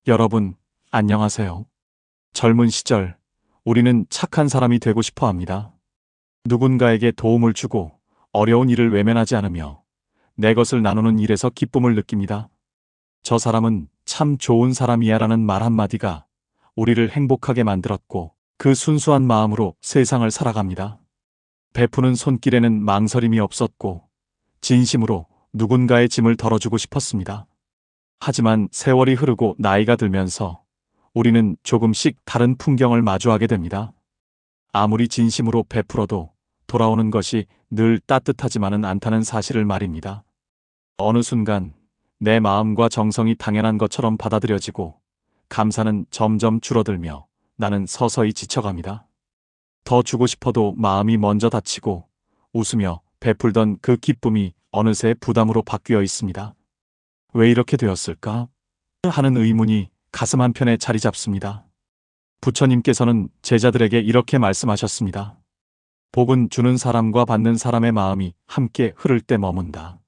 여러분, 안녕하세요. 젊은 시절, 우리는 착한 사람이 되고 싶어 합니다. 누군가에게 도움을 주고 어려운 일을 외면하지 않으며 내 것을 나누는 일에서 기쁨을 느낍니다. 저 사람은 참 좋은 사람이야 라는 말 한마디가 우리를 행복하게 만들었고 그 순수한 마음으로 세상을 살아갑니다. 베푸는 손길에는 망설임이 없었고 진심으로 누군가의 짐을 덜어주고 싶었습니다. 하지만 세월이 흐르고 나이가 들면서 우리는 조금씩 다른 풍경을 마주하게 됩니다. 아무리 진심으로 베풀어도 돌아오는 것이 늘 따뜻하지만은 않다는 사실을 말입니다. 어느 순간 내 마음과 정성이 당연한 것처럼 받아들여지고 감사는 점점 줄어들며 나는 서서히 지쳐갑니다. 더 주고 싶어도 마음이 먼저 다치고 웃으며 베풀던 그 기쁨이 어느새 부담으로 바뀌어 있습니다. 왜 이렇게 되었을까? 하는 의문이 가슴 한편에 자리 잡습니다. 부처님께서는 제자들에게 이렇게 말씀하셨습니다. 복은 주는 사람과 받는 사람의 마음이 함께 흐를 때 머문다.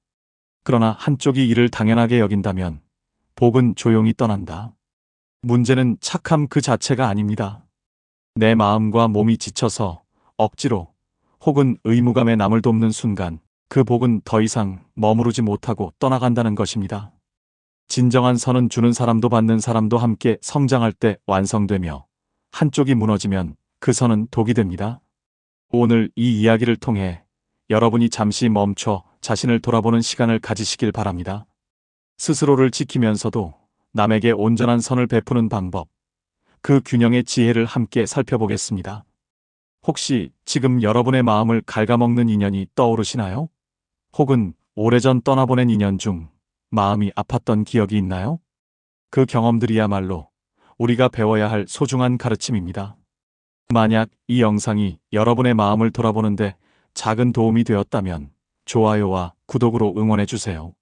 그러나 한쪽이 이를 당연하게 여긴다면 복은 조용히 떠난다. 문제는 착함 그 자체가 아닙니다. 내 마음과 몸이 지쳐서 억지로 혹은 의무감에 남을 돕는 순간 그 복은 더 이상 머무르지 못하고 떠나간다는 것입니다. 진정한 선은 주는 사람도 받는 사람도 함께 성장할 때 완성되며 한쪽이 무너지면 그 선은 독이 됩니다. 오늘 이 이야기를 통해 여러분이 잠시 멈춰 자신을 돌아보는 시간을 가지시길 바랍니다. 스스로를 지키면서도 남에게 온전한 선을 베푸는 방법, 그 균형의 지혜를 함께 살펴보겠습니다. 혹시 지금 여러분의 마음을 갉아먹는 인연이 떠오르시나요? 혹은 오래전 떠나보낸 인연 중 마음이 아팠던 기억이 있나요? 그 경험들이야말로 우리가 배워야 할 소중한 가르침입니다. 만약 이 영상이 여러분의 마음을 돌아보는데 작은 도움이 되었다면 좋아요와 구독으로 응원해주세요.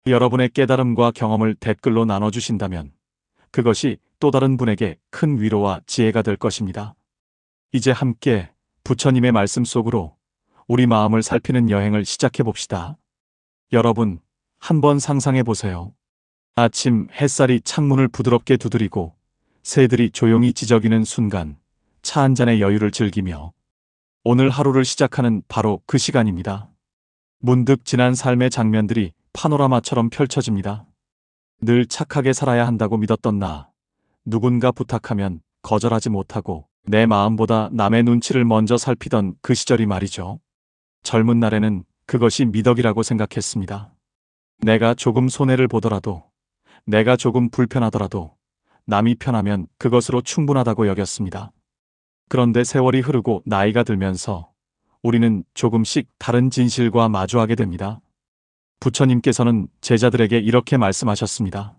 여러분의 깨달음과 경험을 댓글로 나눠주신다면 그것이 또 다른 분에게 큰 위로와 지혜가 될 것입니다. 이제 함께 부처님의 말씀 속으로 우리 마음을 살피는 여행을 시작해 봅시다. 여러분, 한번 상상해 보세요. 아침 햇살이 창문을 부드럽게 두드리고 새들이 조용히 지저귀는 순간 차 한 잔의 여유를 즐기며 오늘 하루를 시작하는 바로 그 시간입니다. 문득 지난 삶의 장면들이 파노라마처럼 펼쳐집니다. 늘 착하게 살아야 한다고 믿었던 나, 누군가 부탁하면 거절하지 못하고 내 마음보다 남의 눈치를 먼저 살피던 그 시절이 말이죠. 젊은 날에는 그것이 미덕이라고 생각했습니다. 내가 조금 손해를 보더라도, 내가 조금 불편하더라도 남이 편하면 그것으로 충분하다고 여겼습니다. 그런데 세월이 흐르고 나이가 들면서 우리는 조금씩 다른 진실과 마주하게 됩니다. 부처님께서는 제자들에게 이렇게 말씀하셨습니다.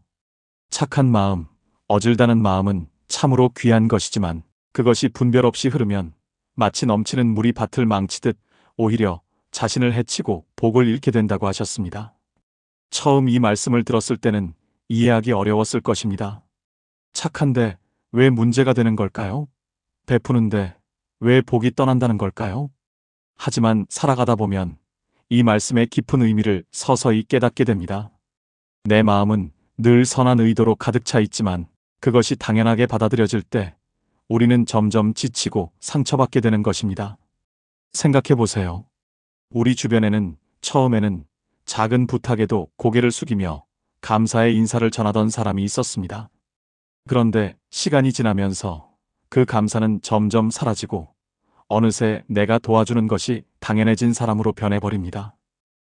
착한 마음, 어질다는 마음은 참으로 귀한 것이지만 그것이 분별 없이 흐르면 마치 넘치는 물이 밭을 망치듯 오히려 자신을 해치고 복을 잃게 된다고 하셨습니다. 처음 이 말씀을 들었을 때는 이해하기 어려웠을 것입니다. 착한데 왜 문제가 되는 걸까요? 베푸는데 왜 복이 떠난다는 걸까요? 하지만 살아가다 보면 이 말씀의 깊은 의미를 서서히 깨닫게 됩니다. 내 마음은 늘 선한 의도로 가득 차 있지만 그것이 당연하게 받아들여질 때 우리는 점점 지치고 상처받게 되는 것입니다. 생각해 보세요. 우리 주변에는 처음에는 작은 부탁에도 고개를 숙이며 감사의 인사를 전하던 사람이 있었습니다. 그런데 시간이 지나면서 그 감사는 점점 사라지고 어느새 내가 도와주는 것이 당연해진 사람으로 변해버립니다.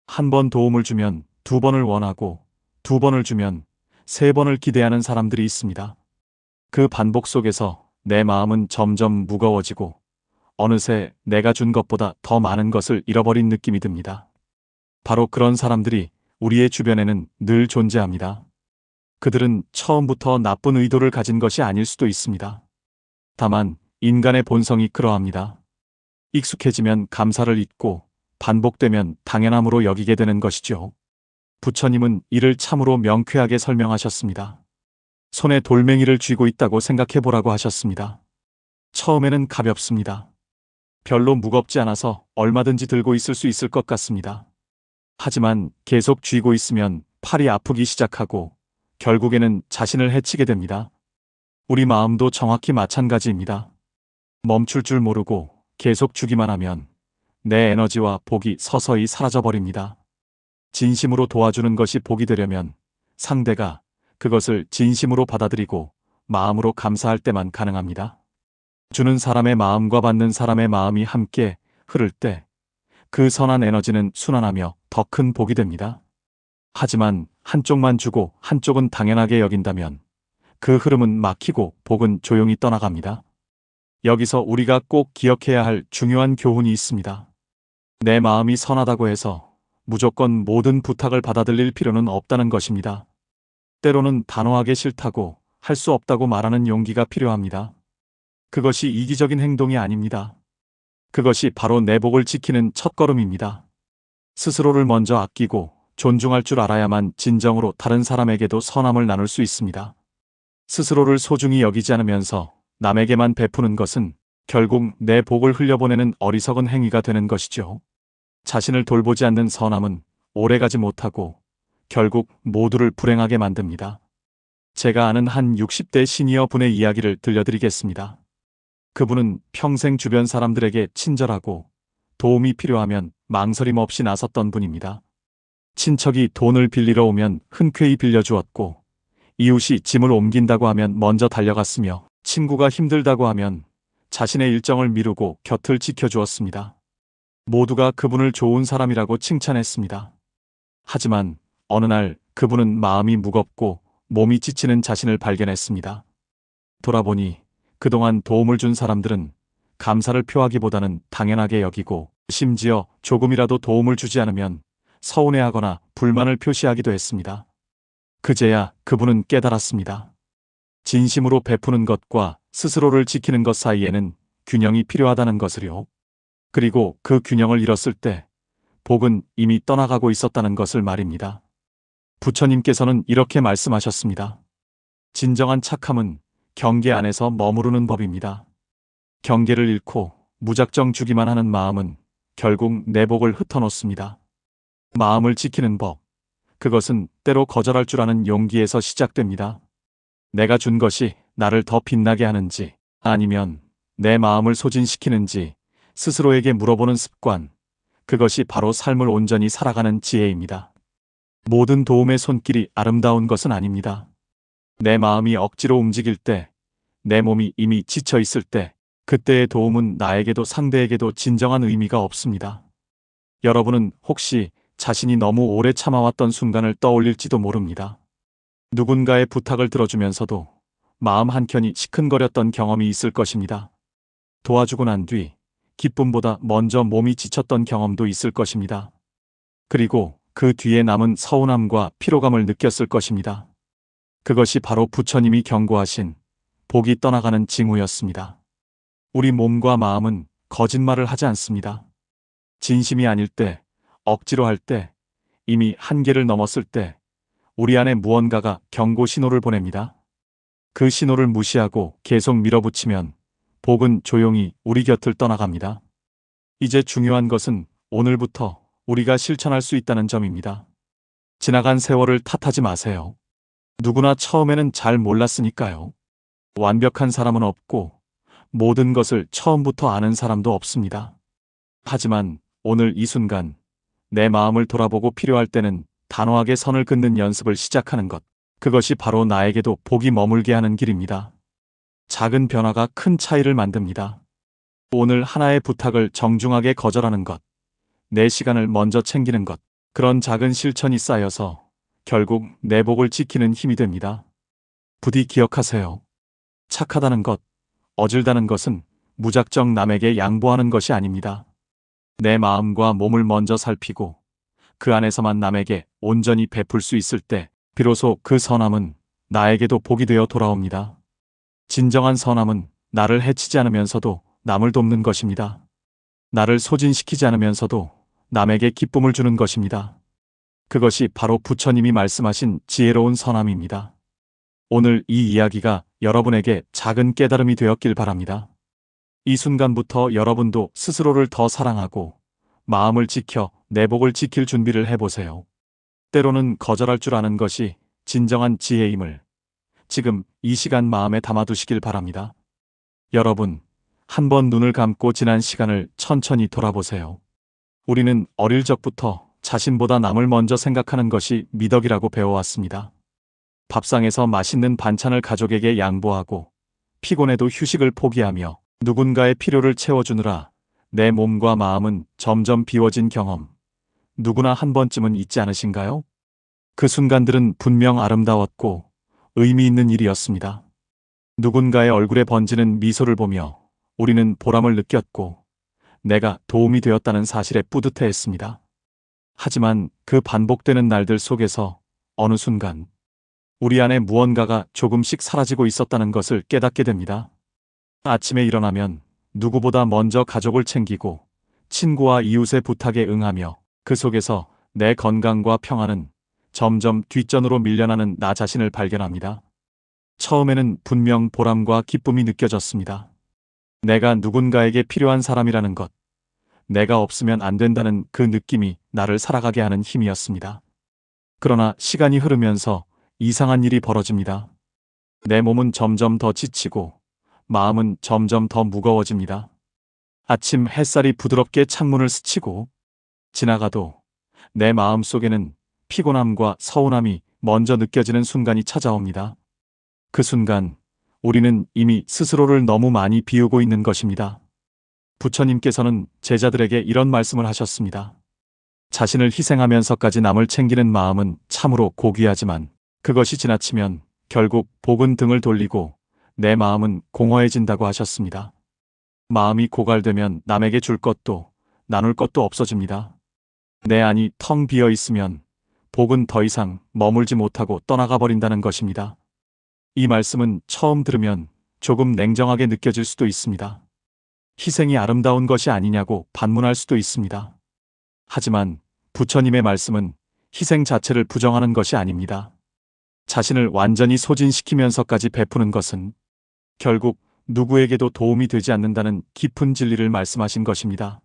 한 번 도움을 주면 두 번을 원하고 두 번을 주면 세 번을 기대하는 사람들이 있습니다. 그 반복 속에서 내 마음은 점점 무거워지고 어느새 내가 준 것보다 더 많은 것을 잃어버린 느낌이 듭니다. 바로 그런 사람들이 우리의 주변에는 늘 존재합니다. 그들은 처음부터 나쁜 의도를 가진 것이 아닐 수도 있습니다. 다만 인간의 본성이 그러합니다. 익숙해지면 감사를 잊고 반복되면 당연함으로 여기게 되는 것이죠. 부처님은 이를 참으로 명쾌하게 설명하셨습니다. 손에 돌멩이를 쥐고 있다고 생각해보라고 하셨습니다. 처음에는 가볍습니다. 별로 무겁지 않아서 얼마든지 들고 있을 수 있을 것 같습니다. 하지만 계속 쥐고 있으면 팔이 아프기 시작하고 결국에는 자신을 해치게 됩니다. 우리 마음도 정확히 마찬가지입니다. 멈출 줄 모르고 계속 주기만 하면 내 에너지와 복이 서서히 사라져버립니다. 진심으로 도와주는 것이 복이 되려면 상대가 그것을 진심으로 받아들이고 마음으로 감사할 때만 가능합니다. 주는 사람의 마음과 받는 사람의 마음이 함께 흐를 때 그 선한 에너지는 순환하며 더 큰 복이 됩니다. 하지만 한쪽만 주고 한쪽은 당연하게 여긴다면 그 흐름은 막히고 복은 조용히 떠나갑니다. 여기서 우리가 꼭 기억해야 할 중요한 교훈이 있습니다. 내 마음이 선하다고 해서 무조건 모든 부탁을 받아들일 필요는 없다는 것입니다. 때로는 단호하게 싫다고 할 수 없다고 말하는 용기가 필요합니다. 그것이 이기적인 행동이 아닙니다. 그것이 바로 내 복을 지키는 첫걸음입니다. 스스로를 먼저 아끼고 존중할 줄 알아야만 진정으로 다른 사람에게도 선함을 나눌 수 있습니다. 스스로를 소중히 여기지 않으면서 남에게만 베푸는 것은 결국 내 복을 흘려보내는 어리석은 행위가 되는 것이죠. 자신을 돌보지 않는 선함은 오래가지 못하고 결국 모두를 불행하게 만듭니다. 제가 아는 한 60대 시니어 분의 이야기를 들려드리겠습니다. 그분은 평생 주변 사람들에게 친절하고 도움이 필요하면 망설임 없이 나섰던 분입니다. 친척이 돈을 빌리러 오면 흔쾌히 빌려주었고, 이웃이 짐을 옮긴다고 하면 먼저 달려갔으며, 친구가 힘들다고 하면 자신의 일정을 미루고 곁을 지켜주었습니다. 모두가 그분을 좋은 사람이라고 칭찬했습니다. 하지만 어느 날 그분은 마음이 무겁고 몸이 지치는 자신을 발견했습니다. 돌아보니 그동안 도움을 준 사람들은 감사를 표하기보다는 당연하게 여기고 심지어 조금이라도 도움을 주지 않으면 서운해하거나 불만을 표시하기도 했습니다. 그제야 그분은 깨달았습니다. 진심으로 베푸는 것과 스스로를 지키는 것 사이에는 균형이 필요하다는 것을요. 그리고 그 균형을 잃었을 때 복은 이미 떠나가고 있었다는 것을 말입니다. 부처님께서는 이렇게 말씀하셨습니다. 진정한 착함은 경계 안에서 머무르는 법입니다. 경계를 잃고 무작정 주기만 하는 마음은 결국 내 복을 흩어놓습니다. 마음을 지키는 법, 그것은 때로 거절할 줄 아는 용기에서 시작됩니다. 내가 준 것이 나를 더 빛나게 하는지 아니면 내 마음을 소진시키는지 스스로에게 물어보는 습관, 그것이 바로 삶을 온전히 살아가는 지혜입니다. 모든 도움의 손길이 아름다운 것은 아닙니다. 내 마음이 억지로 움직일 때, 내 몸이 이미 지쳐 있을 때, 그때의 도움은 나에게도 상대에게도 진정한 의미가 없습니다. 여러분은 혹시 자신이 너무 오래 참아왔던 순간을 떠올릴지도 모릅니다. 누군가의 부탁을 들어주면서도 마음 한켠이 시큰거렸던 경험이 있을 것입니다. 도와주고 난 뒤 기쁨보다 먼저 몸이 지쳤던 경험도 있을 것입니다. 그리고 그 뒤에 남은 서운함과 피로감을 느꼈을 것입니다. 그것이 바로 부처님이 경고하신 복이 떠나가는 징후였습니다. 우리 몸과 마음은 거짓말을 하지 않습니다. 진심이 아닐 때, 억지로 할 때, 이미 한계를 넘었을 때 우리 안에 무언가가 경고 신호를 보냅니다. 그 신호를 무시하고 계속 밀어붙이면 복은 조용히 우리 곁을 떠나갑니다. 이제 중요한 것은 오늘부터 우리가 실천할 수 있다는 점입니다. 지나간 세월을 탓하지 마세요. 누구나 처음에는 잘 몰랐으니까요. 완벽한 사람은 없고 모든 것을 처음부터 아는 사람도 없습니다. 하지만 오늘 이 순간 내 마음을 돌아보고 필요할 때는 단호하게 선을 긋는 연습을 시작하는 것, 그것이 바로 나에게도 복이 머물게 하는 길입니다. 작은 변화가 큰 차이를 만듭니다. 오늘 하나의 부탁을 정중하게 거절하는 것, 내 시간을 먼저 챙기는 것, 그런 작은 실천이 쌓여서 결국 내 복을 지키는 힘이 됩니다. 부디 기억하세요. 착하다는 것, 어질다는 것은 무작정 남에게 양보하는 것이 아닙니다. 내 마음과 몸을 먼저 살피고 그 안에서만 남에게 온전히 베풀 수 있을 때 비로소 그 선함은 나에게도 복이 되어 돌아옵니다. 진정한 선함은 나를 해치지 않으면서도 남을 돕는 것입니다. 나를 소진시키지 않으면서도 남에게 기쁨을 주는 것입니다. 그것이 바로 부처님이 말씀하신 지혜로운 선함입니다. 오늘 이 이야기가 여러분에게 작은 깨달음이 되었길 바랍니다. 이 순간부터 여러분도 스스로를 더 사랑하고 마음을 지켜 내 복을 지킬 준비를 해보세요. 때로는 거절할 줄 아는 것이 진정한 지혜임을 지금 이 시간 마음에 담아두시길 바랍니다. 여러분, 한번 눈을 감고 지난 시간을 천천히 돌아보세요. 우리는 어릴 적부터 자신보다 남을 먼저 생각하는 것이 미덕이라고 배워왔습니다. 밥상에서 맛있는 반찬을 가족에게 양보하고 피곤해도 휴식을 포기하며 누군가의 필요를 채워주느라 내 몸과 마음은 점점 비워진 경험, 누구나 한 번쯤은 있지 않으신가요? 그 순간들은 분명 아름다웠고 의미 있는 일이었습니다. 누군가의 얼굴에 번지는 미소를 보며 우리는 보람을 느꼈고 내가 도움이 되었다는 사실에 뿌듯해했습니다. 하지만 그 반복되는 날들 속에서 어느 순간 우리 안에 무언가가 조금씩 사라지고 있었다는 것을 깨닫게 됩니다. 아침에 일어나면 누구보다 먼저 가족을 챙기고 친구와 이웃의 부탁에 응하며 그 속에서 내 건강과 평안은 점점 뒷전으로 밀려나는 나 자신을 발견합니다. 처음에는 분명 보람과 기쁨이 느껴졌습니다. 내가 누군가에게 필요한 사람이라는 것, 내가 없으면 안 된다는 그 느낌이 나를 살아가게 하는 힘이었습니다. 그러나 시간이 흐르면서 이상한 일이 벌어집니다. 내 몸은 점점 더 지치고 마음은 점점 더 무거워집니다. 아침 햇살이 부드럽게 창문을 스치고 지나가도 내 마음 속에는 피곤함과 서운함이 먼저 느껴지는 순간이 찾아옵니다. 그 순간 우리는 이미 스스로를 너무 많이 비우고 있는 것입니다. 부처님께서는 제자들에게 이런 말씀을 하셨습니다. 자신을 희생하면서까지 남을 챙기는 마음은 참으로 고귀하지만 그것이 지나치면 결국 복은 등을 돌리고 내 마음은 공허해진다고 하셨습니다. 마음이 고갈되면 남에게 줄 것도 나눌 것도 없어집니다. 내 안이 텅 비어 있으면 복은 더 이상 머물지 못하고 떠나가 버린다는 것입니다. 이 말씀은 처음 들으면 조금 냉정하게 느껴질 수도 있습니다. 희생이 아름다운 것이 아니냐고 반문할 수도 있습니다. 하지만 부처님의 말씀은 희생 자체를 부정하는 것이 아닙니다. 자신을 완전히 소진시키면서까지 베푸는 것은 결국 누구에게도 도움이 되지 않는다는 깊은 진리를 말씀하신 것입니다.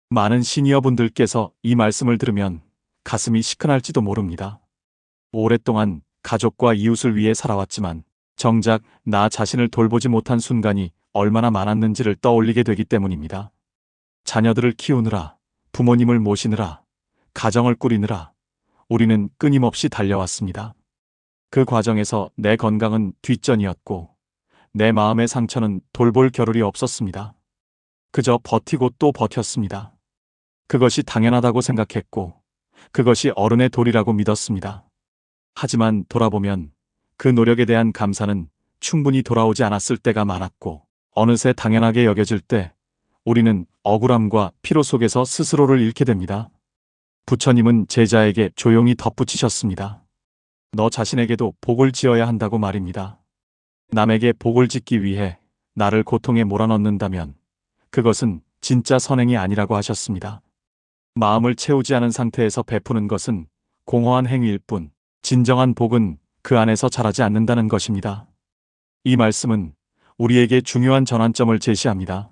많은 시니어분들께서 이 말씀을 들으면 가슴이 시큰할지도 모릅니다. 오랫동안 가족과 이웃을 위해 살아왔지만 정작 나 자신을 돌보지 못한 순간이 얼마나 많았는지를 떠올리게 되기 때문입니다. 자녀들을 키우느라, 부모님을 모시느라, 가정을 꾸리느라 우리는 끊임없이 달려왔습니다. 그 과정에서 내 건강은 뒷전이었고 내 마음의 상처는 돌볼 겨를이 없었습니다. 그저 버티고 또 버텼습니다. 그것이 당연하다고 생각했고 그것이 어른의 도리라고 믿었습니다. 하지만 돌아보면 그 노력에 대한 감사는 충분히 돌아오지 않았을 때가 많았고 어느새 당연하게 여겨질 때 우리는 억울함과 피로 속에서 스스로를 잃게 됩니다. 부처님은 제자에게 조용히 덧붙이셨습니다. 너 자신에게도 복을 지어야 한다고 말입니다. 남에게 복을 짓기 위해 나를 고통에 몰아넣는다면 그것은 진짜 선행이 아니라고 하셨습니다. 마음을 채우지 않은 상태에서 베푸는 것은 공허한 행위일 뿐 진정한 복은 그 안에서 자라지 않는다는 것입니다. 이 말씀은 우리에게 중요한 전환점을 제시합니다.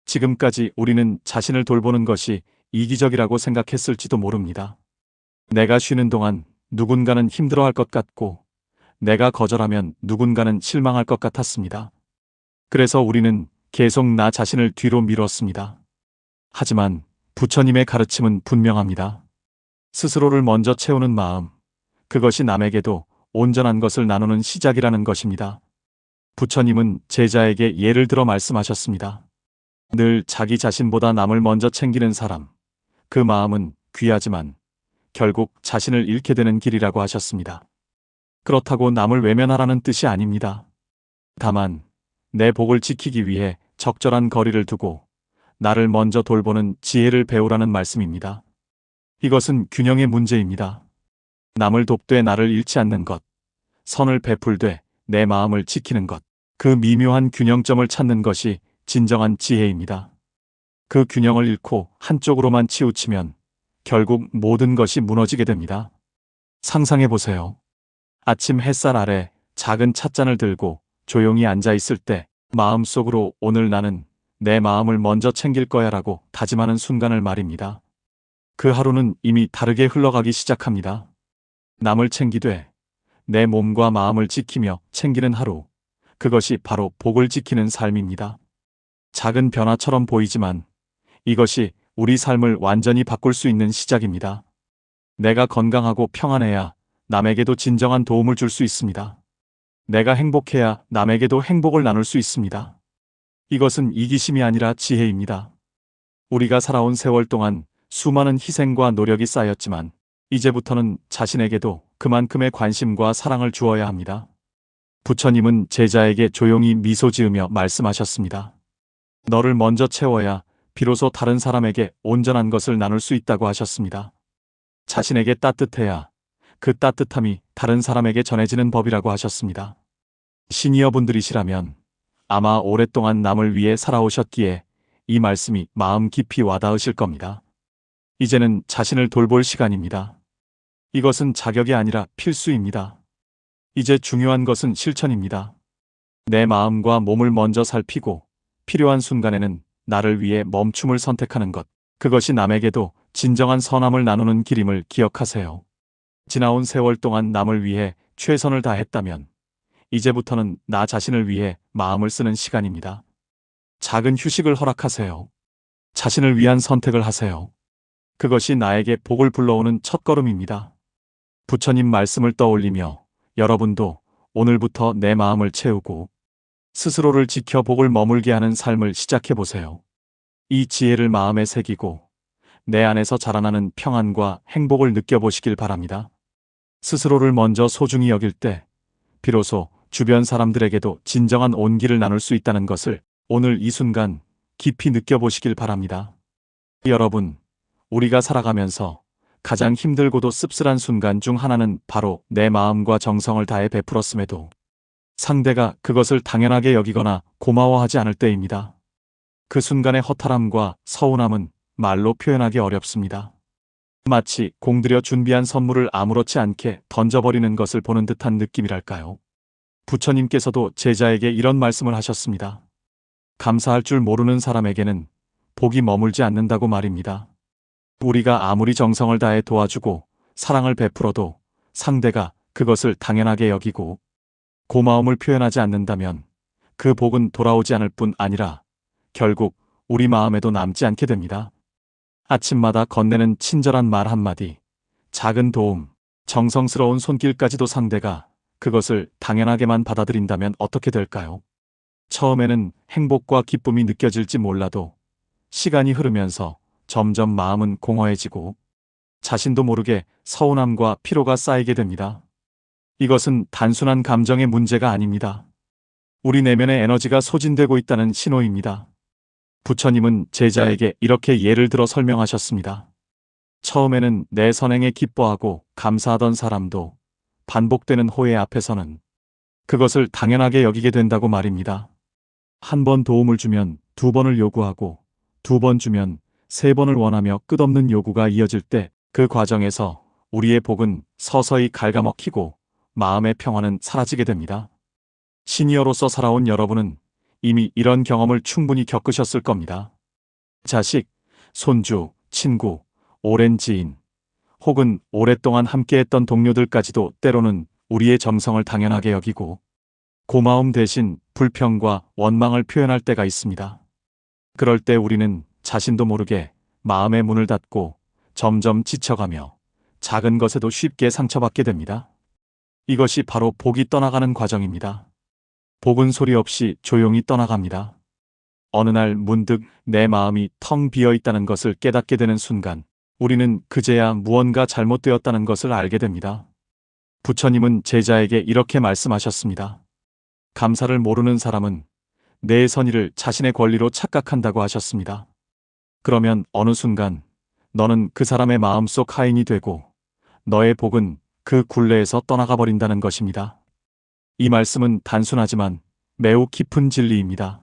지금까지 우리는 자신을 돌보는 것이 이기적이라고 생각했을지도 모릅니다. 내가 쉬는 동안 누군가는 힘들어할 것 같고 내가 거절하면 누군가는 실망할 것 같았습니다. 그래서 우리는 계속 나 자신을 뒤로 미뤘습니다. 하지만 부처님의 가르침은 분명합니다. 스스로를 먼저 채우는 마음, 그것이 남에게도 온전한 것을 나누는 시작이라는 것입니다. 부처님은 제자에게 예를 들어 말씀하셨습니다. 늘 자기 자신보다 남을 먼저 챙기는 사람, 그 마음은 귀하지만 결국 자신을 잃게 되는 길이라고 하셨습니다. 그렇다고 남을 외면하라는 뜻이 아닙니다. 다만 내 복을 지키기 위해 적절한 거리를 두고 나를 먼저 돌보는 지혜를 배우라는 말씀입니다. 이것은 균형의 문제입니다. 남을 돕되 나를 잃지 않는 것, 선을 베풀되 내 마음을 지키는 것, 그 미묘한 균형점을 찾는 것이 진정한 지혜입니다. 그 균형을 잃고 한쪽으로만 치우치면 결국 모든 것이 무너지게 됩니다. 상상해 보세요. 아침 햇살 아래 작은 찻잔을 들고 조용히 앉아 있을 때 마음속으로 오늘 나는 내 마음을 먼저 챙길 거야라고 다짐하는 순간을 말입니다. 그 하루는 이미 다르게 흘러가기 시작합니다. 남을 챙기되 내 몸과 마음을 지키며 챙기는 하루. 그것이 바로 복을 지키는 삶입니다. 작은 변화처럼 보이지만 이것이 우리 삶을 완전히 바꿀 수 있는 시작입니다. 내가 건강하고 평안해야 남에게도 진정한 도움을 줄 수 있습니다. 내가 행복해야 남에게도 행복을 나눌 수 있습니다. 이것은 이기심이 아니라 지혜입니다. 우리가 살아온 세월 동안 수많은 희생과 노력이 쌓였지만 이제부터는 자신에게도 그만큼의 관심과 사랑을 주어야 합니다. 부처님은 제자에게 조용히 미소 지으며 말씀하셨습니다. 너를 먼저 채워야 비로소 다른 사람에게 온전한 것을 나눌 수 있다고 하셨습니다. 자신에게 따뜻해야 그 따뜻함이 다른 사람에게 전해지는 법이라고 하셨습니다. 시니어분들이시라면 아마 오랫동안 남을 위해 살아오셨기에 이 말씀이 마음 깊이 와닿으실 겁니다. 이제는 자신을 돌볼 시간입니다. 이것은 자격이 아니라 필수입니다. 이제 중요한 것은 실천입니다. 내 마음과 몸을 먼저 살피고 필요한 순간에는 나를 위해 멈춤을 선택하는 것. 그것이 남에게도 진정한 선함을 나누는 길임을 기억하세요. 지나온 세월 동안 남을 위해 최선을 다했다면 이제부터는 나 자신을 위해 마음을 쓰는 시간입니다. 작은 휴식을 허락하세요. 자신을 위한 선택을 하세요. 그것이 나에게 복을 불러오는 첫걸음입니다. 부처님 말씀을 떠올리며 여러분도 오늘부터 내 마음을 채우고 스스로를 지켜 복을 머물게 하는 삶을 시작해보세요. 이 지혜를 마음에 새기고 내 안에서 자라나는 평안과 행복을 느껴보시길 바랍니다. 스스로를 먼저 소중히 여길 때 비로소 주변 사람들에게도 진정한 온기를 나눌 수 있다는 것을 오늘 이 순간 깊이 느껴보시길 바랍니다. 여러분, 우리가 살아가면서 가장 힘들고도 씁쓸한 순간 중 하나는 바로 내 마음과 정성을 다해 베풀었음에도 상대가 그것을 당연하게 여기거나 고마워하지 않을 때입니다. 그 순간의 허탈함과 서운함은 말로 표현하기 어렵습니다. 마치 공들여 준비한 선물을 아무렇지 않게 던져버리는 것을 보는 듯한 느낌이랄까요. 부처님께서도 제자에게 이런 말씀을 하셨습니다. 감사할 줄 모르는 사람에게는 복이 머물지 않는다고 말입니다. 우리가 아무리 정성을 다해 도와주고 사랑을 베풀어도 상대가 그것을 당연하게 여기고 고마움을 표현하지 않는다면 그 복은 돌아오지 않을 뿐 아니라 결국 우리 마음에도 남지 않게 됩니다. 아침마다 건네는 친절한 말 한마디, 작은 도움, 정성스러운 손길까지도 상대가 그것을 당연하게만 받아들인다면 어떻게 될까요? 처음에는 행복과 기쁨이 느껴질지 몰라도 시간이 흐르면서 점점 마음은 공허해지고 자신도 모르게 서운함과 피로가 쌓이게 됩니다. 이것은 단순한 감정의 문제가 아닙니다. 우리 내면의 에너지가 소진되고 있다는 신호입니다. 부처님은 제자에게 이렇게 예를 들어 설명하셨습니다. 처음에는 내 선행에 기뻐하고 감사하던 사람도 반복되는 호의 앞에서는 그것을 당연하게 여기게 된다고 말입니다. 한 번 도움을 주면 두 번을 요구하고 두 번 주면 세 번을 원하며 끝없는 요구가 이어질 때 그 과정에서 우리의 복은 서서히 갉아먹히고 마음의 평화는 사라지게 됩니다. 시니어로서 살아온 여러분은 이미 이런 경험을 충분히 겪으셨을 겁니다. 자식, 손주, 친구, 오랜 지인, 혹은 오랫동안 함께했던 동료들까지도 때로는 우리의 정성을 당연하게 여기고 고마움 대신 불평과 원망을 표현할 때가 있습니다. 그럴 때 우리는 자신도 모르게 마음의 문을 닫고 점점 지쳐가며 작은 것에도 쉽게 상처받게 됩니다. 이것이 바로 복이 떠나가는 과정입니다. 복은 소리 없이 조용히 떠나갑니다. 어느 날 문득 내 마음이 텅 비어 있다는 것을 깨닫게 되는 순간 우리는 그제야 무언가 잘못되었다는 것을 알게 됩니다. 부처님은 제자에게 이렇게 말씀하셨습니다. 감사를 모르는 사람은 내 선의를 자신의 권리로 착각한다고 하셨습니다. 그러면 어느 순간 너는 그 사람의 마음속 하인이 되고 너의 복은 그 굴레에서 떠나가 버린다는 것입니다. 이 말씀은 단순하지만 매우 깊은 진리입니다.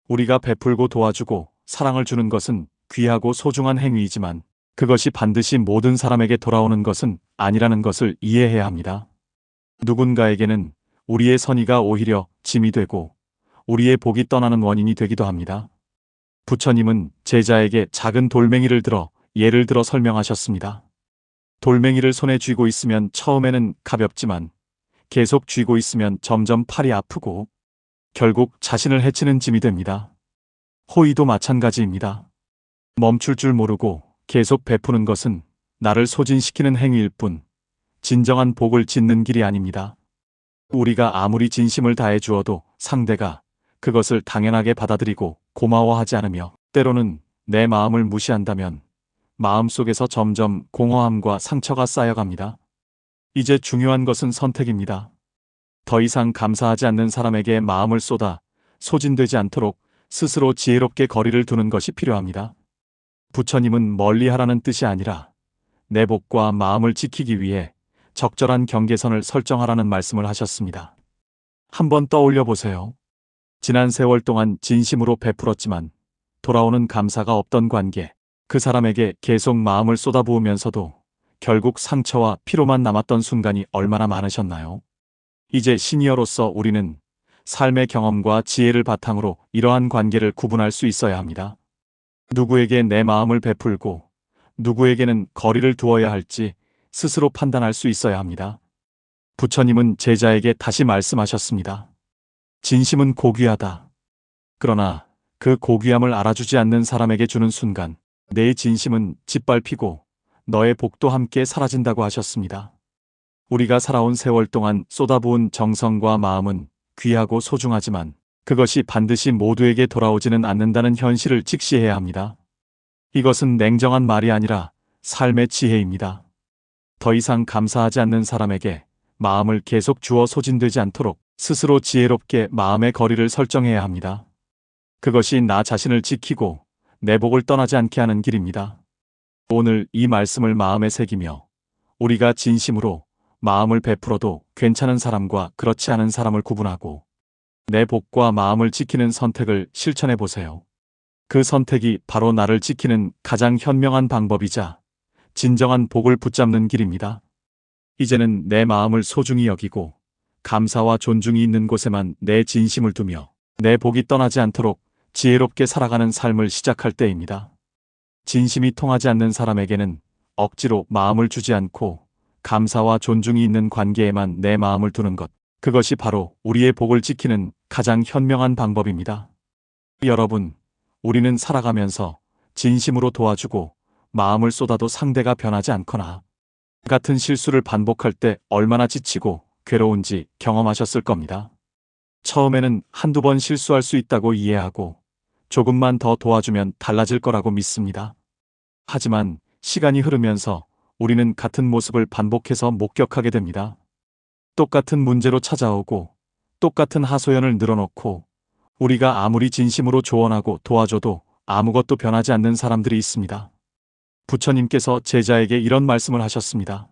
우리가 베풀고 도와주고 사랑을 주는 것은 귀하고 소중한 행위이지만 그것이 반드시 모든 사람에게 돌아오는 것은 아니라는 것을 이해해야 합니다. 누군가에게는 우리의 선의가 오히려 짐이 되고 우리의 복이 떠나는 원인이 되기도 합니다. 부처님은 제자에게 작은 돌멩이를 들어 예를 들어 설명하셨습니다. 돌멩이를 손에 쥐고 있으면 처음에는 가볍지만 계속 쥐고 있으면 점점 팔이 아프고 결국 자신을 해치는 짐이 됩니다. 호의도 마찬가지입니다. 멈출 줄 모르고 계속 베푸는 것은 나를 소진시키는 행위일 뿐 진정한 복을 짓는 길이 아닙니다. 우리가 아무리 진심을 다해 주어도 상대가 그것을 당연하게 받아들이고 고마워하지 않으며 때로는 내 마음을 무시한다면 마음속에서 점점 공허함과 상처가 쌓여갑니다. 이제 중요한 것은 선택입니다. 더 이상 감사하지 않는 사람에게 마음을 쏟아 소진되지 않도록 스스로 지혜롭게 거리를 두는 것이 필요합니다. 부처님은 멀리하라는 뜻이 아니라 내 복과 마음을 지키기 위해 적절한 경계선을 설정하라는 말씀을 하셨습니다. 한번 떠올려 보세요. 지난 세월 동안 진심으로 베풀었지만 돌아오는 감사가 없던 관계, 그 사람에게 계속 마음을 쏟아부으면서도 결국 상처와 피로만 남았던 순간이 얼마나 많으셨나요? 이제 시니어로서 우리는 삶의 경험과 지혜를 바탕으로 이러한 관계를 구분할 수 있어야 합니다. 누구에게 내 마음을 베풀고 누구에게는 거리를 두어야 할지 스스로 판단할 수 있어야 합니다. 부처님은 제자에게 다시 말씀하셨습니다. 진심은 고귀하다. 그러나 그 고귀함을 알아주지 않는 사람에게 주는 순간 내 진심은 짓밟히고 너의 복도 함께 사라진다고 하셨습니다. 우리가 살아온 세월 동안 쏟아부은 정성과 마음은 귀하고 소중하지만 그것이 반드시 모두에게 돌아오지는 않는다는 현실을 직시해야 합니다. 이것은 냉정한 말이 아니라 삶의 지혜입니다. 더 이상 감사하지 않는 사람에게 마음을 계속 주어 소진되지 않도록 스스로 지혜롭게 마음의 거리를 설정해야 합니다. 그것이 나 자신을 지키고 내 복을 떠나지 않게 하는 길입니다. 오늘 이 말씀을 마음에 새기며 우리가 진심으로 마음을 베풀어도 괜찮은 사람과 그렇지 않은 사람을 구분하고 내 복과 마음을 지키는 선택을 실천해 보세요. 그 선택이 바로 나를 지키는 가장 현명한 방법이자 진정한 복을 붙잡는 길입니다. 이제는 내 마음을 소중히 여기고 감사와 존중이 있는 곳에만 내 진심을 두며 내 복이 떠나지 않도록 지혜롭게 살아가는 삶을 시작할 때입니다. 진심이 통하지 않는 사람에게는 억지로 마음을 주지 않고 감사와 존중이 있는 관계에만 내 마음을 두는 것, 그것이 바로 우리의 복을 지키는 가장 현명한 방법입니다. 여러분, 우리는 살아가면서 진심으로 도와주고 마음을 쏟아도 상대가 변하지 않거나 같은 실수를 반복할 때 얼마나 지치고 괴로운지 경험하셨을 겁니다. 처음에는 한두 번 실수할 수 있다고 이해하고 조금만 더 도와주면 달라질 거라고 믿습니다. 하지만 시간이 흐르면서 우리는 같은 모습을 반복해서 목격하게 됩니다. 똑같은 문제로 찾아오고 똑같은 하소연을 늘어놓고 우리가 아무리 진심으로 조언하고 도와줘도 아무것도 변하지 않는 사람들이 있습니다. 부처님께서 제자에게 이런 말씀을 하셨습니다.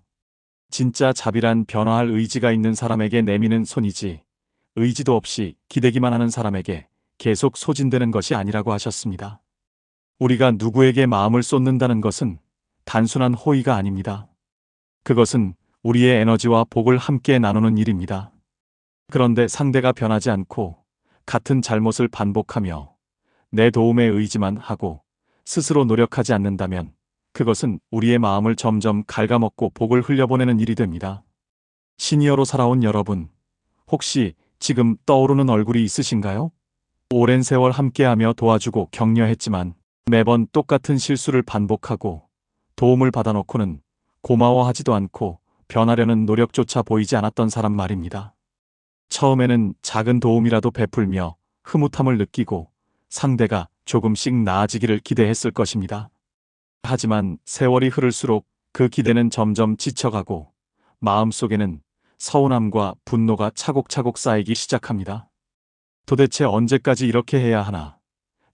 진짜 자비란 변화할 의지가 있는 사람에게 내미는 손이지 의지도 없이 기대기만 하는 사람에게 계속 소진되는 것이 아니라고 하셨습니다. 우리가 누구에게 마음을 쏟는다는 것은 단순한 호의가 아닙니다. 그것은 우리의 에너지와 복을 함께 나누는 일입니다. 그런데 상대가 변하지 않고 같은 잘못을 반복하며 내 도움에 의지만 하고 스스로 노력하지 않는다면 그것은 우리의 마음을 점점 갉아먹고 복을 흘려보내는 일이 됩니다. 시니어로 살아온 여러분, 혹시 지금 떠오르는 얼굴이 있으신가요? 오랜 세월 함께하며 도와주고 격려했지만 매번 똑같은 실수를 반복하고 도움을 받아놓고는 고마워하지도 않고 변하려는 노력조차 보이지 않았던 사람 말입니다. 처음에는 작은 도움이라도 베풀며 흐뭇함을 느끼고 상대가 조금씩 나아지기를 기대했을 것입니다. 하지만 세월이 흐를수록 그 기대는 점점 지쳐가고 마음속에는 서운함과 분노가 차곡차곡 쌓이기 시작합니다. 도대체 언제까지 이렇게 해야 하나?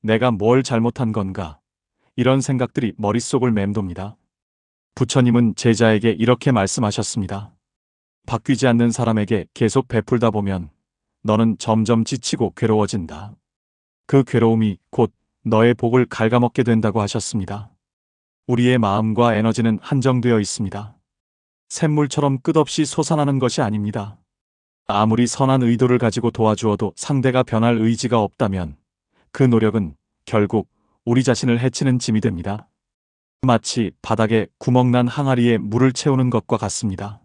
내가 뭘 잘못한 건가? 이런 생각들이 머릿속을 맴돕니다. 부처님은 제자에게 이렇게 말씀하셨습니다. 바뀌지 않는 사람에게 계속 베풀다 보면 너는 점점 지치고 괴로워진다. 그 괴로움이 곧 너의 복을 갉아먹게 된다고 하셨습니다. 우리의 마음과 에너지는 한정되어 있습니다. 샘물처럼 끝없이 솟아나는 것이 아닙니다. 아무리 선한 의도를 가지고 도와주어도 상대가 변할 의지가 없다면 그 노력은 결국 우리 자신을 해치는 짐이 됩니다. 마치 바닥에 구멍난 항아리에 물을 채우는 것과 같습니다.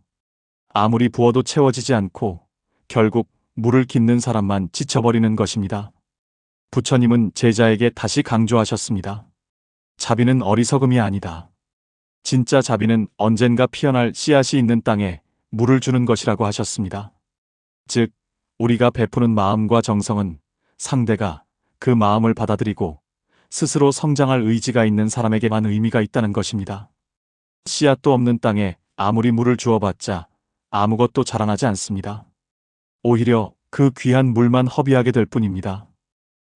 아무리 부어도 채워지지 않고 결국 물을 깃는 사람만 지쳐버리는 것입니다. 부처님은 제자에게 다시 강조하셨습니다. 자비는 어리석음이 아니다. 진짜 자비는 언젠가 피어날 씨앗이 있는 땅에 물을 주는 것이라고 하셨습니다. 즉, 우리가 베푸는 마음과 정성은 상대가 그 마음을 받아들이고 스스로 성장할 의지가 있는 사람에게만 의미가 있다는 것입니다. 씨앗도 없는 땅에 아무리 물을 주어봤자 아무것도 자라나지 않습니다. 오히려 그 귀한 물만 허비하게 될 뿐입니다.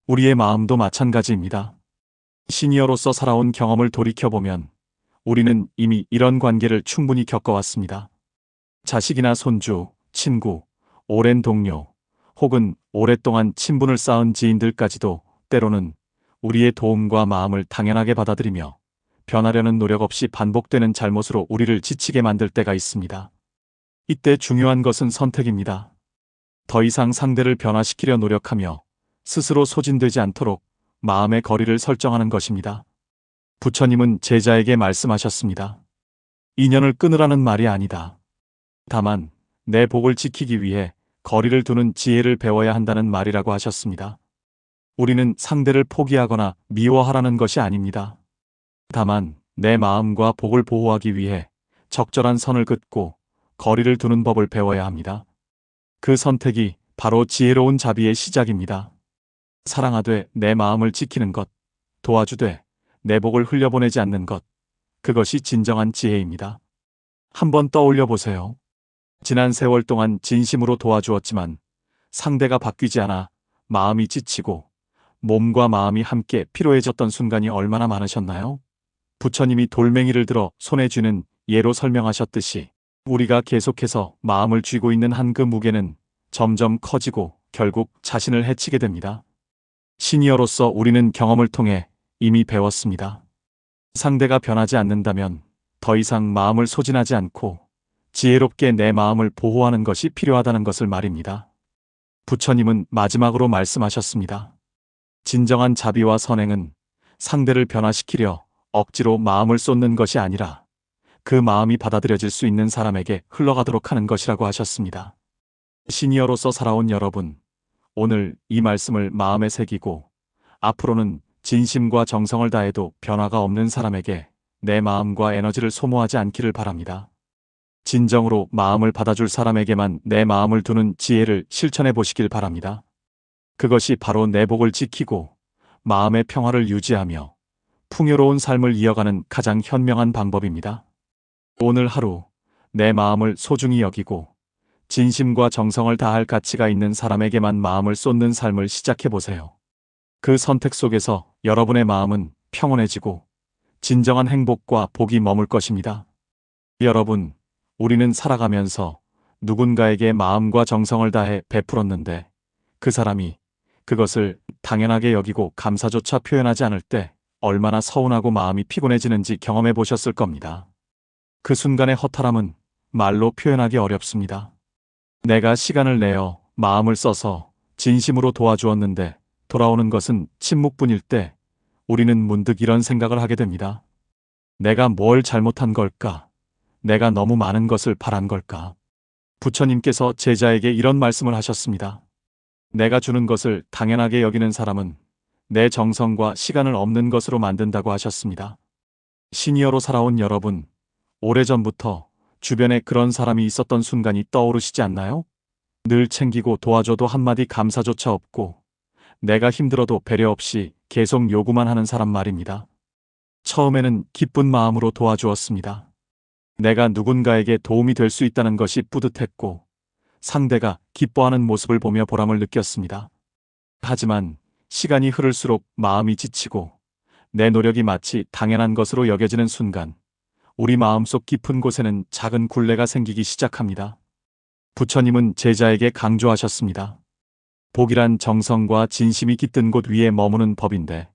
우리의 마음도 마찬가지입니다. 시니어로서 살아온 경험을 돌이켜보면 우리는 이미 이런 관계를 충분히 겪어왔습니다. 자식이나 손주, 친구, 오랜 동료, 혹은 오랫동안 친분을 쌓은 지인들까지도 때로는 우리의 도움과 마음을 당연하게 받아들이며 변하려는 노력 없이 반복되는 잘못으로 우리를 지치게 만들 때가 있습니다. 이때 중요한 것은 선택입니다. 더 이상 상대를 변화시키려 노력하며 스스로 소진되지 않도록 마음의 거리를 설정하는 것입니다. 부처님은 제자에게 말씀하셨습니다. 인연을 끊으라는 말이 아니다. 다만 내 복을 지키기 위해 거리를 두는 지혜를 배워야 한다는 말이라고 하셨습니다. 우리는 상대를 포기하거나 미워하라는 것이 아닙니다. 다만 내 마음과 복을 보호하기 위해 적절한 선을 긋고 거리를 두는 법을 배워야 합니다. 그 선택이 바로 지혜로운 자비의 시작입니다. 사랑하되 내 마음을 지키는 것, 도와주되 내 복을 흘려보내지 않는 것, 그것이 진정한 지혜입니다. 한번 떠올려 보세요. 지난 세월 동안 진심으로 도와주었지만 상대가 바뀌지 않아 마음이 지치고 몸과 마음이 함께 피로해졌던 순간이 얼마나 많으셨나요? 부처님이 돌멩이를 들어 손에 쥐는 예로 설명하셨듯이 우리가 계속해서 마음을 쥐고 있는 한 그 무게는 점점 커지고 결국 자신을 해치게 됩니다. 시니어로서 우리는 경험을 통해 이미 배웠습니다. 상대가 변하지 않는다면 더 이상 마음을 소진하지 않고 지혜롭게 내 마음을 보호하는 것이 필요하다는 것을 말입니다. 부처님은 마지막으로 말씀하셨습니다. 진정한 자비와 선행은 상대를 변화시키려 억지로 마음을 쏟는 것이 아니라 그 마음이 받아들여질 수 있는 사람에게 흘러가도록 하는 것이라고 하셨습니다. 시니어로서 살아온 여러분, 오늘 이 말씀을 마음에 새기고 앞으로는 진심과 정성을 다해도 변화가 없는 사람에게 내 마음과 에너지를 소모하지 않기를 바랍니다. 진정으로 마음을 받아줄 사람에게만 내 마음을 두는 지혜를 실천해 보시길 바랍니다. 그것이 바로 내 복을 지키고 마음의 평화를 유지하며 풍요로운 삶을 이어가는 가장 현명한 방법입니다. 오늘 하루 내 마음을 소중히 여기고 진심과 정성을 다할 가치가 있는 사람에게만 마음을 쏟는 삶을 시작해 보세요. 그 선택 속에서 여러분의 마음은 평온해지고 진정한 행복과 복이 머물 것입니다. 여러분, 우리는 살아가면서 누군가에게 마음과 정성을 다해 베풀었는데 그 사람이 그것을 당연하게 여기고 감사조차 표현하지 않을 때 얼마나 서운하고 마음이 피곤해지는지 경험해 보셨을 겁니다. 그 순간의 허탈함은 말로 표현하기 어렵습니다. 내가 시간을 내어 마음을 써서 진심으로 도와주었는데 돌아오는 것은 침묵뿐일 때 우리는 문득 이런 생각을 하게 됩니다. 내가 뭘 잘못한 걸까? 내가 너무 많은 것을 바란 걸까? 부처님께서 제자에게 이런 말씀을 하셨습니다. 내가 주는 것을 당연하게 여기는 사람은 내 정성과 시간을 없는 것으로 만든다고 하셨습니다. 시니어로 살아온 여러분, 오래전부터 주변에 그런 사람이 있었던 순간이 떠오르시지 않나요? 늘 챙기고 도와줘도 한마디 감사조차 없고 내가 힘들어도 배려 없이 계속 요구만 하는 사람 말입니다. 처음에는 기쁜 마음으로 도와주었습니다. 내가 누군가에게 도움이 될 수 있다는 것이 뿌듯했고 상대가 기뻐하는 모습을 보며 보람을 느꼈습니다. 하지만 시간이 흐를수록 마음이 지치고 내 노력이 마치 당연한 것으로 여겨지는 순간 우리 마음속 깊은 곳에는 작은 굴레가 생기기 시작합니다. 부처님은 제자에게 강조하셨습니다. 복이란 정성과 진심이 깃든 곳 위에 머무는 법인데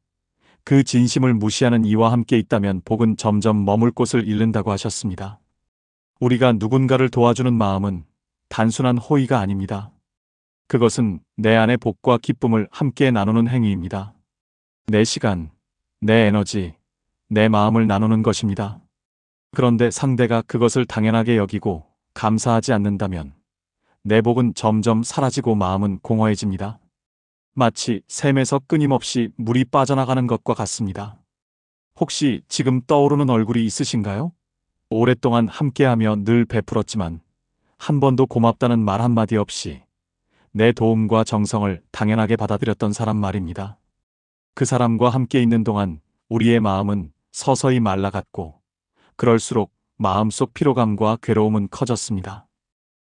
그 진심을 무시하는 이와 함께 있다면 복은 점점 머물 곳을 잃는다고 하셨습니다. 우리가 누군가를 도와주는 마음은 단순한 호의가 아닙니다. 그것은 내 안의 복과 기쁨을 함께 나누는 행위입니다. 내 시간, 내 에너지, 내 마음을 나누는 것입니다. 그런데 상대가 그것을 당연하게 여기고 감사하지 않는다면 내 복은 점점 사라지고 마음은 공허해집니다. 마치 샘에서 끊임없이 물이 빠져나가는 것과 같습니다. 혹시 지금 떠오르는 얼굴이 있으신가요? 오랫동안 함께하며 늘 베풀었지만 한 번도 고맙다는 말 한마디 없이 내 도움과 정성을 당연하게 받아들였던 사람 말입니다. 그 사람과 함께 있는 동안 우리의 마음은 서서히 말라갔고 그럴수록 마음속 피로감과 괴로움은 커졌습니다.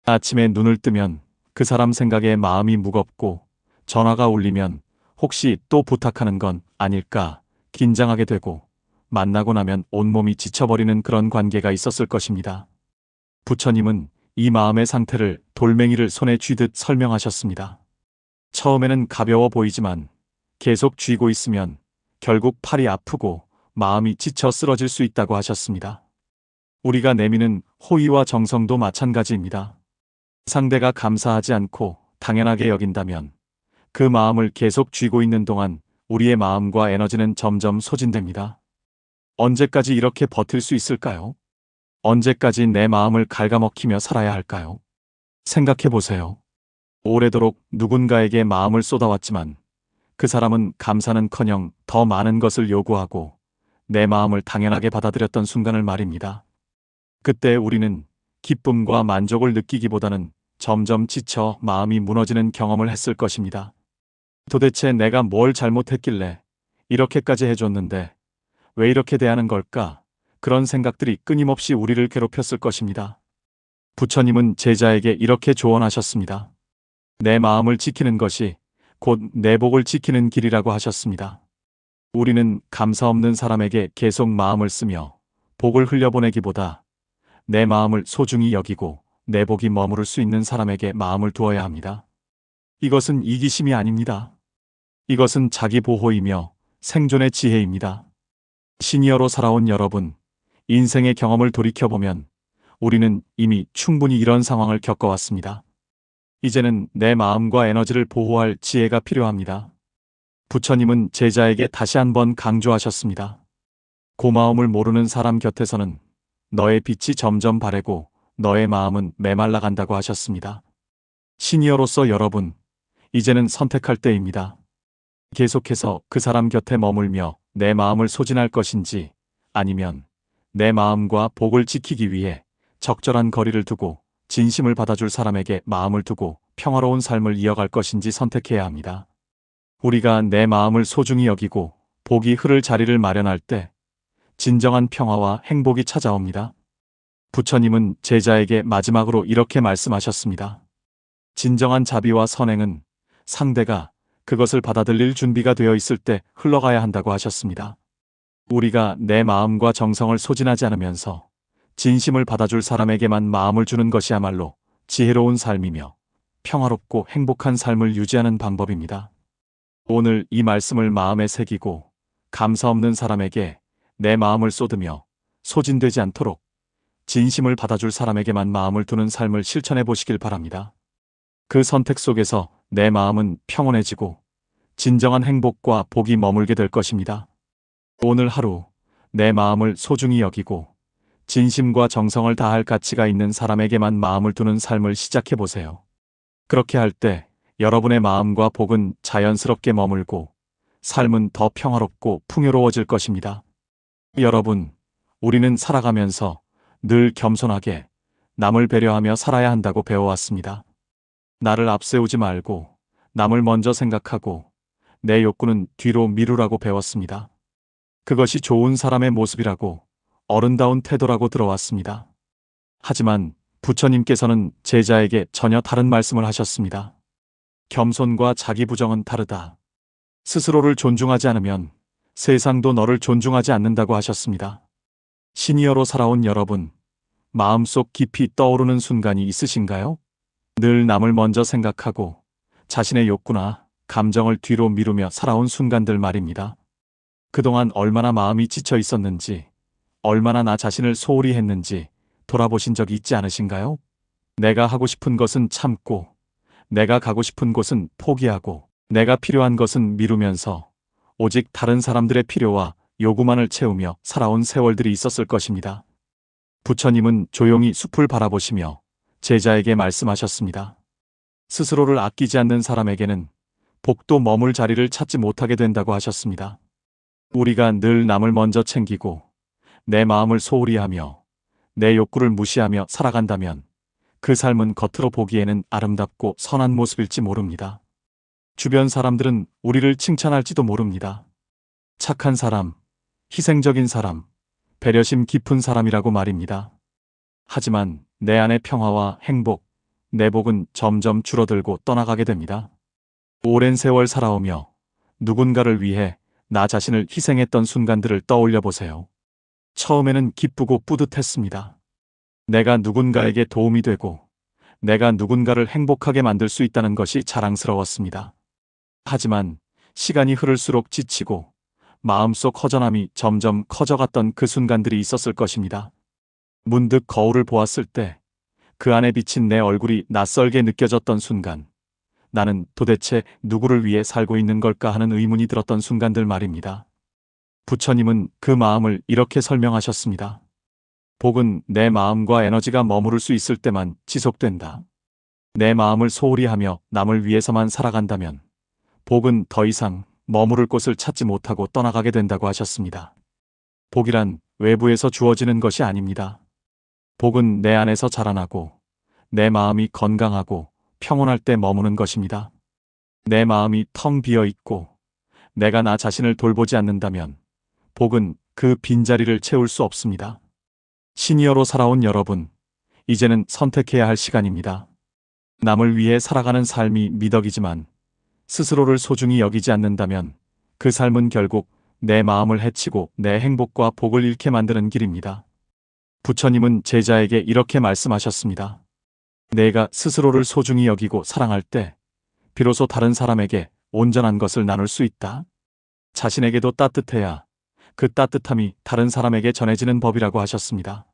아침에 눈을 뜨면 그 사람 생각에 마음이 무겁고 전화가 울리면 혹시 또 부탁하는 건 아닐까 긴장하게 되고 만나고 나면 온몸이 지쳐버리는 그런 관계가 있었을 것입니다. 부처님은 이 마음의 상태를 돌멩이를 손에 쥐듯 설명하셨습니다. 처음에는 가벼워 보이지만 계속 쥐고 있으면 결국 팔이 아프고 마음이 지쳐 쓰러질 수 있다고 하셨습니다. 우리가 내미는 호의와 정성도 마찬가지입니다. 상대가 감사하지 않고 당연하게 여긴다면 그 마음을 계속 쥐고 있는 동안 우리의 마음과 에너지는 점점 소진됩니다. 언제까지 이렇게 버틸 수 있을까요? 언제까지 내 마음을 갉아먹히며 살아야 할까요? 생각해 보세요. 오래도록 누군가에게 마음을 쏟아왔지만 그 사람은 감사는커녕 더 많은 것을 요구하고 내 마음을 당연하게 받아들였던 순간을 말입니다. 그때 우리는 기쁨과 만족을 느끼기보다는 점점 지쳐 마음이 무너지는 경험을 했을 것입니다. 도대체 내가 뭘 잘못했길래 이렇게까지 해줬는데 왜 이렇게 대하는 걸까? 그런 생각들이 끊임없이 우리를 괴롭혔을 것입니다. 부처님은 제자에게 이렇게 조언하셨습니다. 내 마음을 지키는 것이 곧 내 복을 지키는 길이라고 하셨습니다. 우리는 감사 없는 사람에게 계속 마음을 쓰며 복을 흘려보내기보다 내 마음을 소중히 여기고 내 복이 머무를 수 있는 사람에게 마음을 두어야 합니다. 이것은 이기심이 아닙니다. 이것은 자기 보호이며 생존의 지혜입니다. 시니어로 살아온 여러분, 인생의 경험을 돌이켜보면 우리는 이미 충분히 이런 상황을 겪어왔습니다. 이제는 내 마음과 에너지를 보호할 지혜가 필요합니다. 부처님은 제자에게 다시 한번 강조하셨습니다. 고마움을 모르는 사람 곁에서는 너의 빛이 점점 바래고 너의 마음은 메말라 간다고 하셨습니다. 시니어로서 여러분, 이제는 선택할 때입니다. 계속해서 그 사람 곁에 머물며 내 마음을 소진할 것인지 아니면 내 마음과 복을 지키기 위해 적절한 거리를 두고 진심을 받아줄 사람에게 마음을 두고 평화로운 삶을 이어갈 것인지 선택해야 합니다. 우리가 내 마음을 소중히 여기고 복이 흐를 자리를 마련할 때 진정한 평화와 행복이 찾아옵니다. 부처님은 제자에게 마지막으로 이렇게 말씀하셨습니다. 진정한 자비와 선행은 상대가 그것을 받아들일 준비가 되어 있을 때 흘러가야 한다고 하셨습니다. 우리가 내 마음과 정성을 소진하지 않으면서 진심을 받아줄 사람에게만 마음을 주는 것이야말로 지혜로운 삶이며 평화롭고 행복한 삶을 유지하는 방법입니다. 오늘 이 말씀을 마음에 새기고 감사 없는 사람에게 내 마음을 쏟으며 소진되지 않도록 진심을 받아줄 사람에게만 마음을 두는 삶을 실천해 보시길 바랍니다. 그 선택 속에서 내 마음은 평온해지고 진정한 행복과 복이 머물게 될 것입니다. 오늘 하루 내 마음을 소중히 여기고 진심과 정성을 다할 가치가 있는 사람에게만 마음을 두는 삶을 시작해 보세요. 그렇게 할 때 여러분의 마음과 복은 자연스럽게 머물고 삶은 더 평화롭고 풍요로워질 것입니다. 여러분, 우리는 살아가면서 늘 겸손하게 남을 배려하며 살아야 한다고 배워왔습니다. 나를 앞세우지 말고 남을 먼저 생각하고 내 욕구는 뒤로 미루라고 배웠습니다. 그것이 좋은 사람의 모습이라고 어른다운 태도라고 들어왔습니다. 하지만 부처님께서는 제자에게 전혀 다른 말씀을 하셨습니다. 겸손과 자기 부정은 다르다. 스스로를 존중하지 않으면 세상도 너를 존중하지 않는다고 하셨습니다. 시니어로 살아온 여러분, 마음속 깊이 떠오르는 순간이 있으신가요? 늘 남을 먼저 생각하고 자신의 욕구나 감정을 뒤로 미루며 살아온 순간들 말입니다. 그동안 얼마나 마음이 지쳐 있었는지, 얼마나 나 자신을 소홀히 했는지 돌아보신 적이 있지 않으신가요? 내가 하고 싶은 것은 참고, 내가 가고 싶은 곳은 포기하고, 내가 필요한 것은 미루면서 오직 다른 사람들의 필요와 요구만을 채우며 살아온 세월들이 있었을 것입니다. 부처님은 조용히 숲을 바라보시며 제자에게 말씀하셨습니다. 스스로를 아끼지 않는 사람에게는 복도 머물 자리를 찾지 못하게 된다고 하셨습니다. 우리가 늘 남을 먼저 챙기고 내 마음을 소홀히 하며 내 욕구를 무시하며 살아간다면 그 삶은 겉으로 보기에는 아름답고 선한 모습일지 모릅니다. 주변 사람들은 우리를 칭찬할지도 모릅니다. 착한 사람, 희생적인 사람, 배려심 깊은 사람이라고 말입니다. 하지만 내 안의 평화와 행복, 내 복은 점점 줄어들고 떠나가게 됩니다. 오랜 세월 살아오며 누군가를 위해 나 자신을 희생했던 순간들을 떠올려 보세요. 처음에는 기쁘고 뿌듯했습니다. 내가 누군가에게 도움이 되고 내가 누군가를 행복하게 만들 수 있다는 것이 자랑스러웠습니다. 하지만 시간이 흐를수록 지치고 마음속 허전함이 점점 커져갔던 그 순간들이 있었을 것입니다. 문득 거울을 보았을 때 그 안에 비친 내 얼굴이 낯설게 느껴졌던 순간, 나는 도대체 누구를 위해 살고 있는 걸까 하는 의문이 들었던 순간들 말입니다. 부처님은 그 마음을 이렇게 설명하셨습니다. 복은 내 마음과 에너지가 머무를 수 있을 때만 지속된다. 내 마음을 소홀히 하며 남을 위해서만 살아간다면 복은 더 이상 머무를 곳을 찾지 못하고 떠나가게 된다고 하셨습니다. 복이란 외부에서 주어지는 것이 아닙니다. 복은 내 안에서 자라나고 내 마음이 건강하고 평온할 때 머무는 것입니다. 내 마음이 텅 비어 있고 내가 나 자신을 돌보지 않는다면 복은 그 빈자리를 채울 수 없습니다. 시니어로 살아온 여러분, 이제는 선택해야 할 시간입니다. 남을 위해 살아가는 삶이 미덕이지만 스스로를 소중히 여기지 않는다면 그 삶은 결국 내 마음을 해치고 내 행복과 복을 잃게 만드는 길입니다. 부처님은 제자에게 이렇게 말씀하셨습니다. 내가 스스로를 소중히 여기고 사랑할 때 비로소 다른 사람에게 온전한 것을 나눌 수 있다. 자신에게도 따뜻해야 그 따뜻함이 다른 사람에게 전해지는 법이라고 하셨습니다.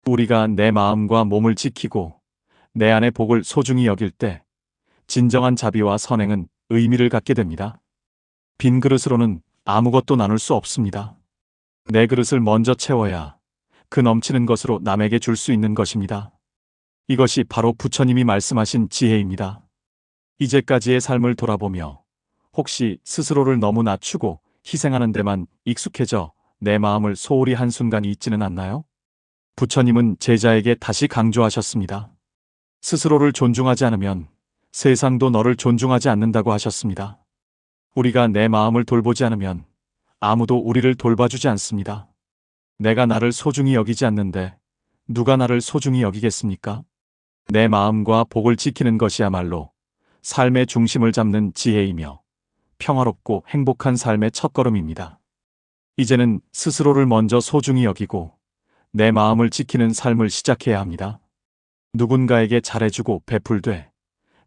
우리가 내 마음과 몸을 지키고 내 안의 복을 소중히 여길 때 진정한 자비와 선행은 의미를 갖게 됩니다. 빈 그릇으로는 아무것도 나눌 수 없습니다. 내 그릇을 먼저 채워야 그 넘치는 것으로 남에게 줄 수 있는 것입니다. 이것이 바로 부처님이 말씀하신 지혜입니다. 이제까지의 삶을 돌아보며 혹시 스스로를 너무 낮추고 희생하는 데만 익숙해져 내 마음을 소홀히 한 순간이 있지는 않나요? 부처님은 제자에게 다시 강조하셨습니다. 스스로를 존중하지 않으면 세상도 너를 존중하지 않는다고 하셨습니다. 우리가 내 마음을 돌보지 않으면 아무도 우리를 돌봐주지 않습니다. 내가 나를 소중히 여기지 않는데 누가 나를 소중히 여기겠습니까? 내 마음과 복을 지키는 것이야말로 삶의 중심을 잡는 지혜이며 평화롭고 행복한 삶의 첫걸음입니다. 이제는 스스로를 먼저 소중히 여기고 내 마음을 지키는 삶을 시작해야 합니다. 누군가에게 잘해주고 베풀되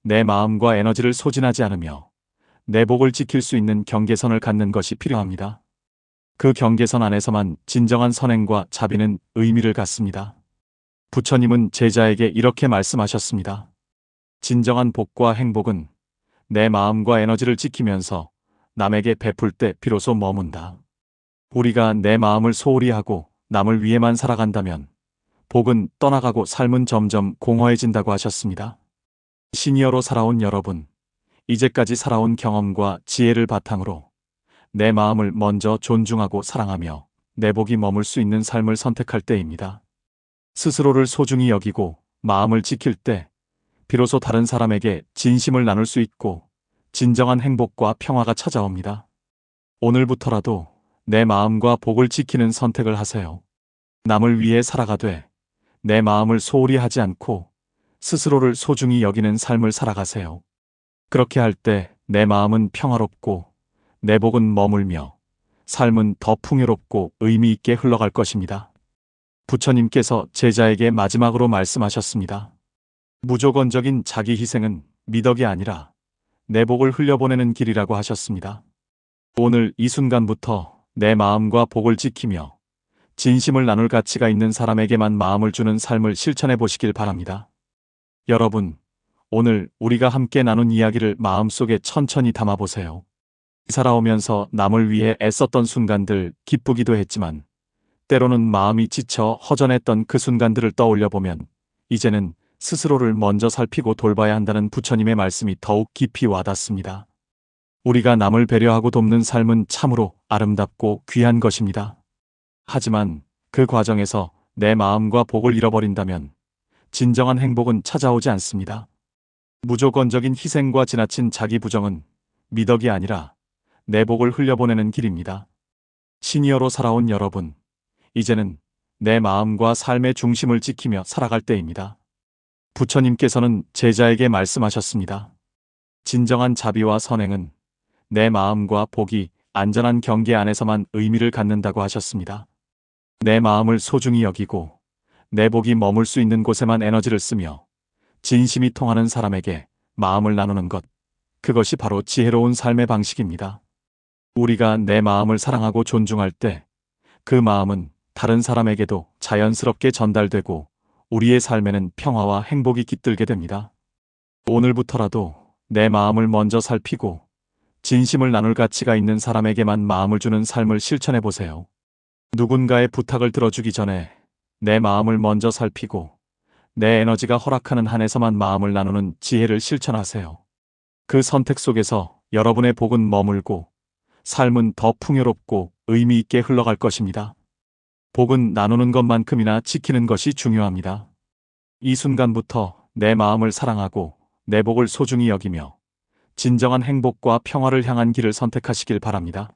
내 마음과 에너지를 소진하지 않으며 내 복을 지킬 수 있는 경계선을 갖는 것이 필요합니다. 그 경계선 안에서만 진정한 선행과 자비는 의미를 갖습니다. 부처님은 제자에게 이렇게 말씀하셨습니다. 진정한 복과 행복은 내 마음과 에너지를 지키면서 남에게 베풀 때 비로소 머문다. 우리가 내 마음을 소홀히 하고 남을 위해만 살아간다면 복은 떠나가고 삶은 점점 공허해진다고 하셨습니다. 시니어로 살아온 여러분, 이제까지 살아온 경험과 지혜를 바탕으로 내 마음을 먼저 존중하고 사랑하며 내 복이 머물 수 있는 삶을 선택할 때입니다. 스스로를 소중히 여기고 마음을 지킬 때 비로소 다른 사람에게 진심을 나눌 수 있고 진정한 행복과 평화가 찾아옵니다. 오늘부터라도 내 마음과 복을 지키는 선택을 하세요. 남을 위해 살아가되 내 마음을 소홀히 하지 않고 스스로를 소중히 여기는 삶을 살아가세요. 그렇게 할 때 내 마음은 평화롭고 내 복은 머물며 삶은 더 풍요롭고 의미 있게 흘러갈 것입니다. 부처님께서 제자에게 마지막으로 말씀하셨습니다. 무조건적인 자기 희생은 미덕이 아니라 내 복을 흘려보내는 길이라고 하셨습니다. 오늘 이 순간부터 내 마음과 복을 지키며 진심을 나눌 가치가 있는 사람에게만 마음을 주는 삶을 실천해 보시길 바랍니다. 여러분, 오늘 우리가 함께 나눈 이야기를 마음속에 천천히 담아보세요. 살아오면서 남을 위해 애썼던 순간들 기쁘기도 했지만 때로는 마음이 지쳐 허전했던 그 순간들을 떠올려 보면 이제는 스스로를 먼저 살피고 돌봐야 한다는 부처님의 말씀이 더욱 깊이 와닿습니다. 우리가 남을 배려하고 돕는 삶은 참으로 아름답고 귀한 것입니다. 하지만 그 과정에서 내 마음과 복을 잃어버린다면 진정한 행복은 찾아오지 않습니다. 무조건적인 희생과 지나친 자기 부정은 미덕이 아니라 내 복을 흘려보내는 길입니다. 시니어로 살아온 여러분, 이제는 내 마음과 삶의 중심을 지키며 살아갈 때입니다. 부처님께서는 제자에게 말씀하셨습니다. 진정한 자비와 선행은 내 마음과 복이 안전한 경계 안에서만 의미를 갖는다고 하셨습니다. 내 마음을 소중히 여기고 내 복이 머물 수 있는 곳에만 에너지를 쓰며 진심이 통하는 사람에게 마음을 나누는 것, 그것이 바로 지혜로운 삶의 방식입니다. 우리가 내 마음을 사랑하고 존중할 때 그 마음은 다른 사람에게도 자연스럽게 전달되고 우리의 삶에는 평화와 행복이 깃들게 됩니다. 오늘부터라도 내 마음을 먼저 살피고 진심을 나눌 가치가 있는 사람에게만 마음을 주는 삶을 실천해 보세요. 누군가의 부탁을 들어주기 전에 내 마음을 먼저 살피고 내 에너지가 허락하는 한에서만 마음을 나누는 지혜를 실천하세요. 그 선택 속에서 여러분의 복은 머물고 삶은 더 풍요롭고 의미 있게 흘러갈 것입니다. 복은 나누는 것만큼이나 지키는 것이 중요합니다. 이 순간부터 내 마음을 사랑하고 내 복을 소중히 여기며 진정한 행복과 평화를 향한 길을 선택하시길 바랍니다.